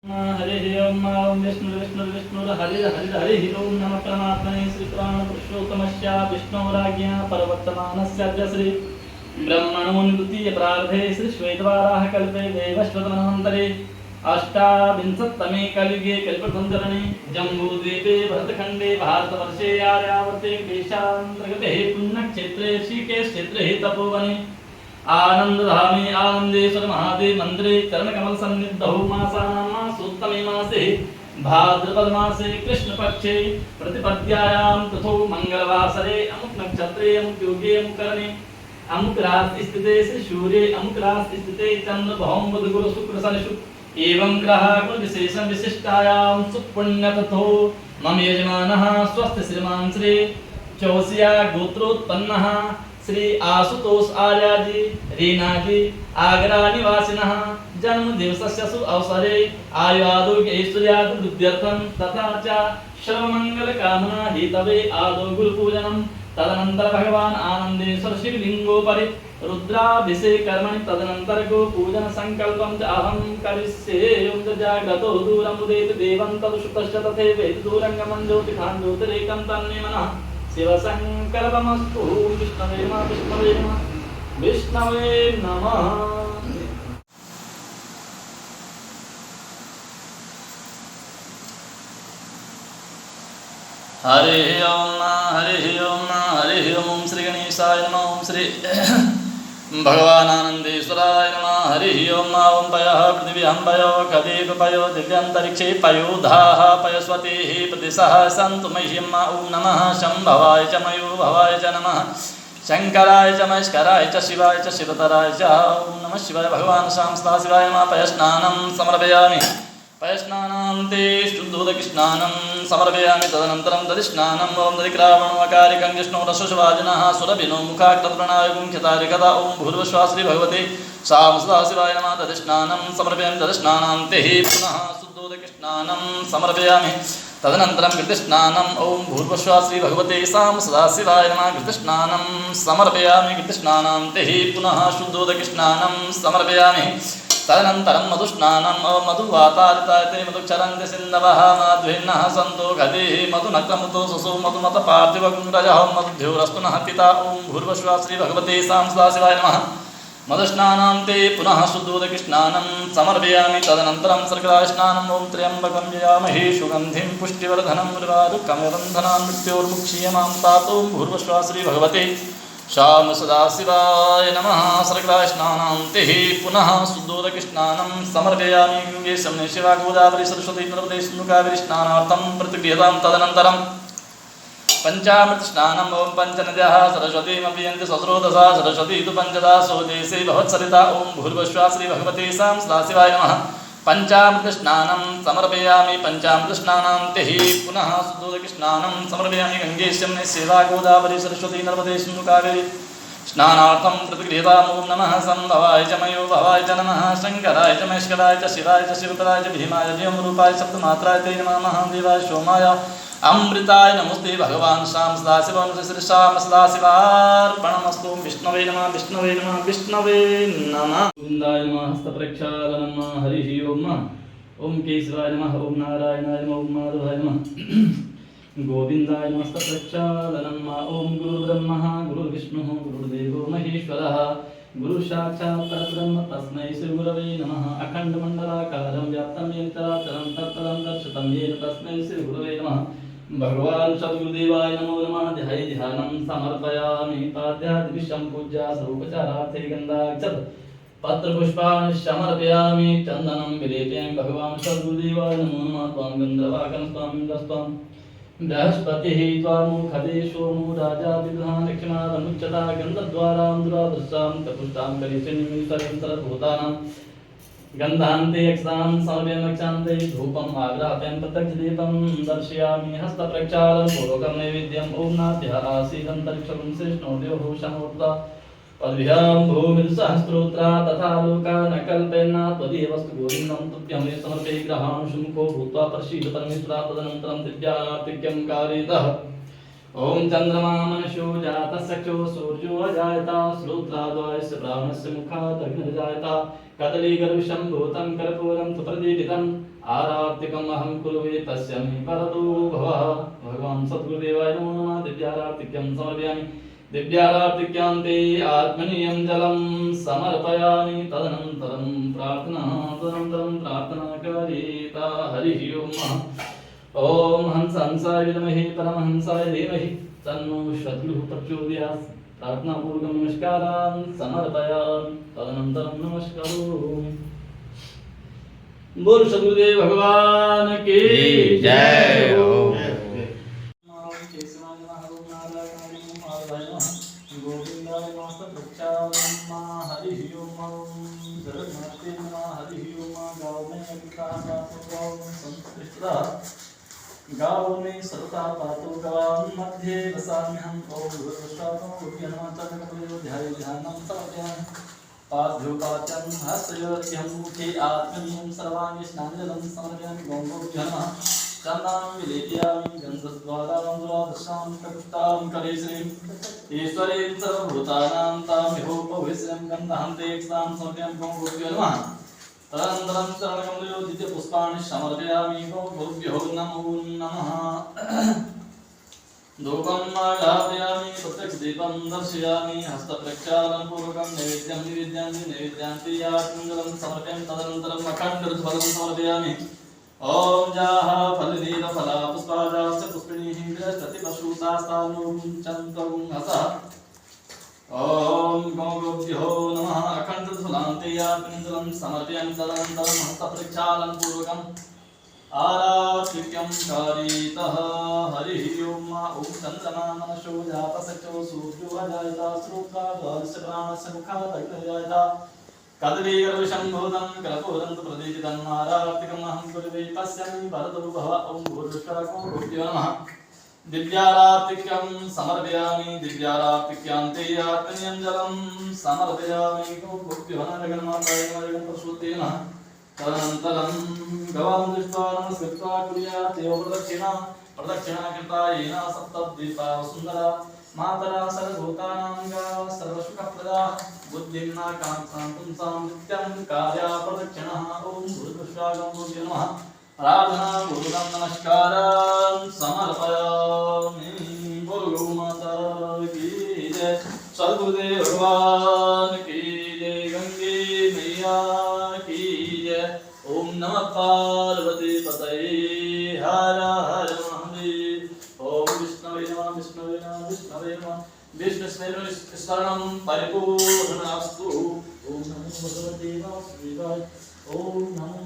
हरि ओम विष्णु विष्णु विष्णु हरि हरि हरि ओम नमः परमात्मने श्री पुराण पुरुषोत्तमस्य विष्णोराज्ञा परवर्तमानस्य श्री ब्रह्मणो द्वितीय प्रारंभे श्री श्वेतवाराह कल्पे देवश्वतमन्वन्तरे अष्टाविंशत्तमे कलियुगे कल्पसञ्चरणे जम्बूद्वीपे भरतखण्डे भारतवर्षे आर्यावर्ते देशान्तर्गते पुण्यक्षेत्रे ऋषिकेशक्षेत्रे तपोवने आनंदधामे आनंदेश्वर महादेव मंदिरे चरणकमल सन्निधौ मासानामासोत्तमे मासे भाद्रपद मासे कृष्ण पक्षे प्रतिपद्यायां तथो मंगलवासरे अमुक नक्षत्रे अमुक योगे अमुक करणे अमुक राशि स्थिते श्री सूर्ये अमुक राशि स्थिते चंद्र भौम बुध गुरु शुक्र शनि एवं ग्रह गुण विशेषण विशिष्टायां सुपुण्य तथो मम यजमानः स्वस्थ श्रीमान श्री चौसिया गोत्रोत्पन्नः श्री आशुतोष आर्या जी रीना जी आगरा निवासिनः जन्म दिवसस्य सु अवसरे आयुरारोग्य ऐश्वर्याभिवृद्ध्यर्थं तथा च सर्वमंगल कामना हेतवे आदौ गुरु पूजनम तदनंतर भगवान आनंदेश्वर शिवलिंगोपरि रुद्राभिषेक कर्मणि तदनंतर गो पूजन संकल्पं च अहं करिष्ये ओम जाग्रतो दूरं उदेत देवं तदुषुतश्च तथैव दूरंगमं ज्योतिषां ज्योतिरेकं तन्मे मनः शिवशंकरमस्तु विष्णवे नमः विष्णवे नमः विष्णवे नमः। हरि ओम हरि ओम श्री गणेशाय नमः ओम श्री भगवान आनंदेश्वराय नमः हरि ओम ओम पयः पृथिव्यां पयो कदेव पयो दिव्यान्तरिक्षे पयोधाः पयस्वतेः प्रतिशः सन्तु मह्यम् ओम नमः शम्भवाय च मयोभवाय च नमः शंकराय च महेश्वराय च शिवाय च शिवतराय च ओम नमः शिवाय भगवान शाम सदा शिवाय नमः पयस्नानं समर्पयामि पयस्नानान्ते शुद्धोदकस्नानं समर्पयामि तदनन्तरं दधिस्नानं ओम दधिक्रावणमकारिकं विष्णो रसोषवाजिनः सुरभिनो मुखाक्रतप्रणायगुं ख्यतारिकदा ओम भूर्भुवः श्री भगवते शाम सदाशिवाय नमः दधिस्नानं समर्पयामि दधिस्नानान्ते पुनः शुद्धोदकस्नानं समर्पयामि तदनन्तरं घृतस्नानं ओम भूर्भुवः श्री भगवते शाम सदाशिवाय नमः घृतस्नानं समर्पयामि घृतस्नानान्ते पुनः शुद्धोदकस्नानं समर्पयामि तदनन्तरं मधुस्नानं मधुवातारितायते मधुक्षरन्ति सिन्धवः माध्वेन्नः सन्तो गतिः मधुनक्रमुतो ससो मधुमतपार्थिवकुण्डजः मधुद्योरस्तु नः पिता ओम भूर्भुवः श्री भगवते शां सदाशिवाय नमः मधुस्नानान्ते पुनः शुद्धोदकस्नानं समर्पयामि तदनन्तरं सर्करास्नानं ओम त्र्यम्बकं यजामहे सुगन्धिं पुष्टिवर्धनं निर्वारुकं बन्धनान् मृत्योर्मुक्षीयमां तात ओम भूर्भुवः श्री भगवते शाम सदाशिवाय नमः सर्करास्नानान्ते पुनः शुद्धोदकस्नानं समर्पयामि गंगे यमुने शिवा गोदावरी सरस्वती नर्मदे सिन्धु कावेरी स्नानार्थं प्रतिगृह्यतां तदनन्तरं पञ्चामृतस्नानं ओम पञ्चनद्यः सरस्वतीमपि यन्ति सस्रोतसा सरस्वती तु पञ्चदासो देशे भवत्सरिता ओम भूर्भुवः श्री भगवते शां सदाशिवाय नमः पञ्चामृतस्नानं समर्पयामि पञ्चामृतस्नानान्ते पुनः शुद्धोदकस्नानं समर्पयामि गंगे यमुने शिवा गोदावरी सरस्वती नर्मदे सिन्धु कावेरी स्नानार्थं प्रतिगृह्यताम् ओम नमः संभवाय च मयोभवाय च नमः शंकराय च महेश्वराय च शिवाय च शिवतराय च भीमाय व्योमरूपाय सप्तमात्राय ते नमः महादेवाय सोमाय अमृताय नमस्ते भगवान शाम सदाशिवं श्री शाम सदाशिवार्पणमस्तु विष्णवे नमः विष्णवे नमः विष्णवे नमः गोविन्दाय नमः हस्तप्रक्षालनं नमः हरिः ओम ओम केशवाय नमः ओम नारायणाय नमः ओम माधवाय नमः गोविन्दाय नमः हस्तप्रक्षालनं नमः ओम गुरुर्ब्रह्मः गुरुर्विष्णुः गुरुर्देवो महेश्वरः गुरु साक्षात् परब्रह्म तस्मै श्री गुरवे नमः अखण्डमण्डलाकारं व्याप्तं येन चराचरं तत्पदं दर्शितं येन तस्मै श्री गुरवे नमः भगवान सद्गुरुदेवाय नमो नमः ध्याये ध्यानं समर्पयामि पाद्यादिविषं पूज्या सर्वोपचारार्थे गन्धाक्षत पत्रपुष्पाणि समर्पयामि चन्दनं विलेपयामि भगवान सद्गुरुदेवाय नमो नमः त्वां गन्धर्वाकं त्वां इन्द्रस्त्वां बृहस्पतिः त्वामुखदे सोमो राजा विद्वान् लक्ष्मणादनुच्चता गन्धद्वारां दुरादृशां चतुष्टां करिष्यन्निमिषयन्तरभूतानां गन्धान्ते यक्षां समर्पयामि धूपम् आग्रापयामि प्रत्यक्षदीपं दर्शयामि हस्तप्रक्षालनपूर्वकं नैवेद्यम् ओम नाभ्यः आसीदन्तरिक्षं श्रेष्ठो देवभूषणोत्तरा पद्भ्यां भूमिर्सहस्रोत्तरा तथा लोकान् कल्पयन्ना त्वदीय वस्तु गोविन्दं तुभ्यं समर्पये ग्रहाणुषुमुखो भूत्वा प्रसीद परमेश्वरा तदनन्तरं दिव्यानार्तिक्यं कारयतः ओम चंद्रमा मनशो जाता चक्षु सूर्यो अजायता श्रोत्राद्वायस्य ब्राह्मणस्य मुखात् अग्निर्जायता कदलीगर्भशं भूतं कर्पूरं सुप्रदीपितम् आरार्तिकम् अहं कुर्वे तस्य मे परतो भवः। भगवान् सद्गुरुदेवाय नमो नमः। दिव्यारार्तिक्यं समर्पयामि। दिव्यारार्तिक्यान्ते आत्मनीयं जलं समर्पयामि। तदनन्तरं प्रार्थना करिता हरिः ओम्। ओम हंस हंसाय विद्महे परमहंसाय धीमहि तन्नो शत्रुः प्रचोदयात्। प्रार्थना पूर्वकं नमस्कारान् समर्पयामि। तदनन्तरं नमस्कारोमि। बोल सद्गुरुदेव भगवान की जय हो। गोविंदाय नमः हरिः ओम। जगन्नाथे नमः हरिः ओम। गाँव में संस्कृता गाँव में सतता पातो गवां मध्ये वसाम्यहं। ओम भूर्भुवस्सुः गुह्यन्माचरणकमयो ध्यानं समर्पयामि। पाद्योपाच्यं हस्तयोर्घ्यं मुखे आत्मनीयं सर्वाणि स्नानजलं समर्पयामि। गोमभ्यो नमः। चन्दानं विलेपयामि। गन्धद्वारां दुरादशां प्रकृतां कलेश्रीम् ईश्वरीं सर्वभूतानां तामिहोपविश्रं गन्धहन्ते एक्सां समर्पयामि। गोमभ्यो नमः। तदनन्तरं चरणकमलयो द्वितीयपुष्पाणि समर्पयामि। गोमभ्यो नमो नमः। धूपं आघ्रापयामि। प्रत्यक्षदीपं दर्शयामि। हस्तप्रक्षालनपूर्वकं नैवेद्यान्ति यात्मञ्जलं समर्पयामि। तदनन्तरम् अखण्डफलं समर्पयामि। ओम जाः फलनीलफला पुष्पाजाश्च पुष्पिणीः प्रतिपशुतास्तानुचन्तुं हसः। ओम गोभ्यो नमः। अखण्डफलान्ते यात्मञ्जलं समर्पयामि। तदनन्तरं हस्तप्रक्षालनपूर्वकम् आरार्तिक्यं कारितः हरिः ओम्। ॐ चन्द्रमा मनशो जातसचो सूर्यो अजायता श्रोत्राद्वायस्य प्राणस्य मुखात् अग्निर्जायता कदलीगर्भशं भूतं कर्पूरं तु प्रदीपितम् आरार्तिकम् अहं कुर्वे पश्यामि भरतो भव। ॐ भूर्भुवस्सुः नमः। दिव्यारार्तिक्यं समर्पयामि। दिव्यारार्तिक्यान्ते आत्मनीयं जलं समर्पयामि। गोभ्यो नमः। जगन्माताय नमः। जगन्प्रसूते नमः। तदनन्तरं गवां दृष्ट्वा नमस्कृत्वा कुर्यात् एव प्रदक्षिणा। प्रदक्षिणा कृता येन सप्तद्वीपा वसुन्धरा। मातरा सर्वभूतानां गाः सर्वसुखप्रदा। बुद्धिं नाकाङ्क्षां पुंसां नित्यं कार्या प्रदक्षिणः। ॐ भूर्भुवस्सुः नमः। प्रार्थना पूर्वकं नमस्कारान् समर्पयामि। बोलो गौ माता की जय। सद्गुरुदेव भगवान की जय। गंगे मैया की जय। ओम नमः पार्वती पतये हर हर महादेव। ओम विष्णवे नमः विष्णवे नमः विष्णवे नमः। विष्णुस्मरणं परिपूर्णमस्तु। ओम नमो भगवते वासुदेवाय। ओम नमो